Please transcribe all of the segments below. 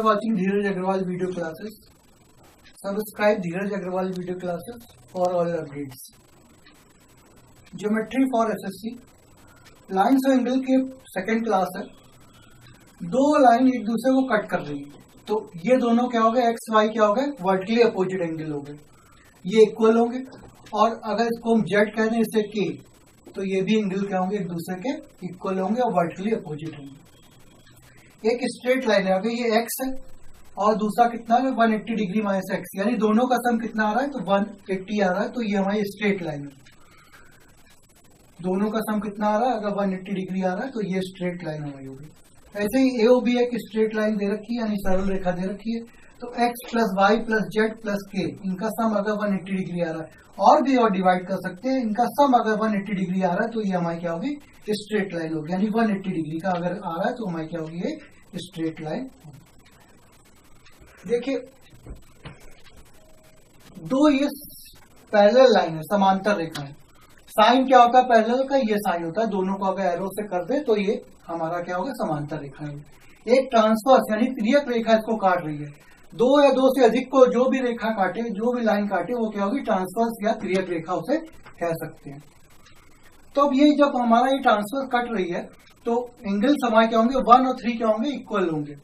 watching Dheeraj Agarwal video classes. Subscribe Dheeraj Agarwal video classes for all updates. Geometry for SSC. Lines और angle के second class है. दो line एक दूसरे को कट कर रही है, तो ये दोनों क्या हो गए, एक्स वाई क्या हो गए, वर्टिकली अपोजिट एंगल हो गए. ये इक्वल होंगे. और अगर इसको हम जेड कहते हैं इससे के, तो ये भी एंगल क्या होंगे, एक दूसरे के इक्वल होंगे और वर्टिकली अपोजिट होंगे. एक स्ट्रेट लाइन है, अगर ये एक्स है और दूसरा कितना है 180 डिग्री माइनस एक्स, यानी दोनों का सम कितना आ रहा है, तो 180 आ रहा है. तो ये हमारी स्ट्रेट लाइन है. दोनों का सम कितना आ रहा है, अगर 180 डिग्री आ रहा है तो ये स्ट्रेट लाइन हमारी होगी. ऐसे ही AOB एक स्ट्रेट लाइन दे रखी है, यानी सरल रेखा दे रखी है. तो x plus Y plus Z plus K, इनका सम अगर 180 डिग्री आ रहा है, और भी और डिवाइड कर सकते हैं, इनका सम अगर 180 डिग्री आ रहा है तो ये हमारी क्या होगी, स्ट्रेट लाइन होगी. यानी 180 डिग्री का अगर आ रहा है तो हमारी क्या होगी, ये स्ट्रेट लाइन. देखिए दो ये पैरेलल लाइन है, समांतर रेखा है. साइन क्या होता है पैरेलल का, ये साइन होता है. दोनों को अगर एरो से कर दे तो ये हमारा क्या होगा, समांतर रेखा है. एक ट्रांसवर्स यानी तिर्यक रेखा इसको काट रही है. दो या दो से अधिक को जो भी रेखा काटे, जो भी लाइन काटे, वो क्या होगी, ट्रांसवर्स या तिर्यक रेखा उसे कह सकते हैं. तो अब ये जब हमारा ये ट्रांसवर्स कट रही है तो एंगल हमारे क्या होंगे, 1 और 3 क्या होंगे, इक्वल होंगे,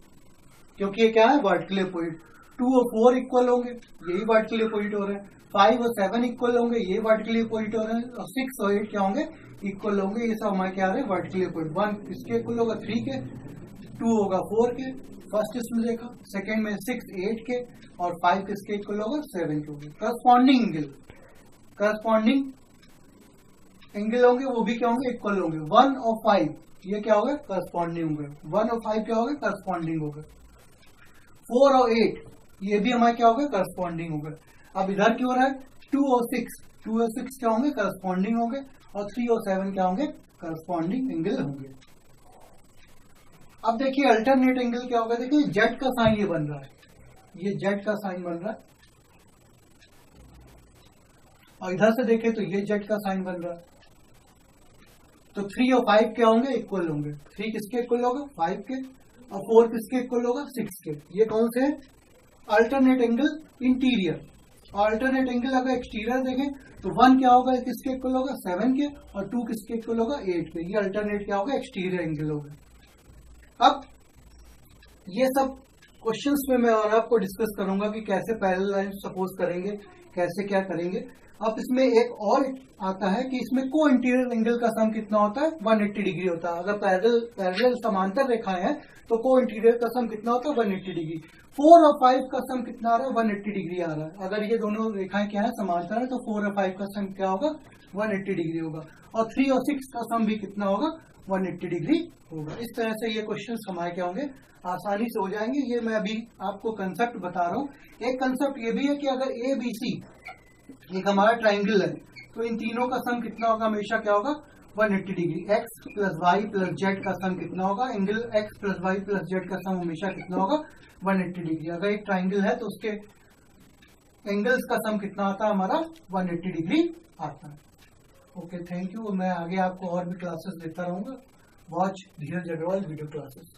क्योंकि ये क्या है, वर्टिकली अपोजिट. 2 और 4 इक्वल होंगे, यही वर्टिकली अपोजिट हो रहे हैं. 5 और 7 इक्वल होंगे, ये वर्टिकली अपोजिट हो रहे हैं. और 6 और 8 क्या होंगे, इक्वल होंगे. ये सब हमारे क्या आ रहे हैं, वर्टिकली अपोजिट. 1 इसके इक्वल होगा 3 के, 2 होगा 4 के, फर्स्ट इसमें देखा. सेकंड में 6 8 के, और 5 किसके इक्वल होगा, 7 के होंगे. करस्पॉन्डिंग एंगल होंगे, वो भी क्या होंगे, इक्वल होंगे. 1 और 5 ये क्या होगा, करस्पॉन्डिंग होंगे. 1 और 5 क्या होगा, करस्पॉन्डिंग होगा. 4 और 8 ये भी हमारे क्या होगा, करस्पॉन्डिंग होगा. अब इधर क्यों रहा है, 2 और 6 क्या होंगे, करस्पॉन्डिंग होंगे. और 3 और 7 क्या होंगे, करस्पॉन्डिंग एंगल होंगे. अब देखिए अल्टरनेट एंगल क्या होगा. देखिए जेड का साइन ये बन रहा है, ये जेड का साइन बन रहा है. और इधर से देखें तो ये जेड का साइन बन रहा है. तो 3 और 5 क्या होंगे, इक्वल होंगे. 3 किसके इक्वल होगा, 5 के. और 4 किसके इक्वल होगा, 6 के. ये कौन से अल्टरनेट एंगल, इंटीरियर. और अल्टरनेट एंगल अगर एक्सटीरियर देखें तो 1 क्या होगा, किसके इक्वल होगा, 7 के. और 2 किसके इक्वल होगा, 8 के. ये अल्टरनेट क्या होगा, एक्सटीरियर एंगल होगा. अब ये सब क्वेश्चंस में मैं और आपको डिस्कस करूंगा कि कैसे पैरेलल लाइन सपोज करेंगे, कैसे क्या करेंगे. अब इसमें एक और आता है कि इसमें को इंटीरियर एंगल का सम कितना होता है, 180 डिग्री होता है. अगर पैरेलल समांतर रेखाएं हैं तो को इंटीरियर का सम कितना होता है, 180 डिग्री. 4 और 5 का सम कितना आ रहा है, 180 डिग्री आ रहा है. अगर ये दोनों रेखाएं क्या है, समांतर है, तो 4 और 5 का सम क्या होगा, 180 डिग्री होगा. और 3 और 6 का सम भी कितना होगा, 180 डिग्री होगा. इस तरह से ये क्वेश्चन हमारे क्या होंगे, आसानी से हो जाएंगे. ये मैं अभी आपको कंसेप्ट बता रहा हूँ. एक कंसेप्ट ये भी है कि अगर ABC एक हमारा ट्राइंगल है, तो इन तीनों का सम कितना होगा, हमेशा क्या होगा, 180 degree. x plus Y plus z का सम कितना होगा, angle x plus Y plus z का सम हमेशा कितना होगा, 180 डिग्री. अगर एक ट्राइंगल है तो उसके एंगल्स का सम कितना आता है, हमारा 180 डिग्री आता है. Okay, thank you. मैं आगे आपको और भी क्लासेस देता रहूंगा. वॉच धीरज अग्रवाल वीडियो क्लासेस.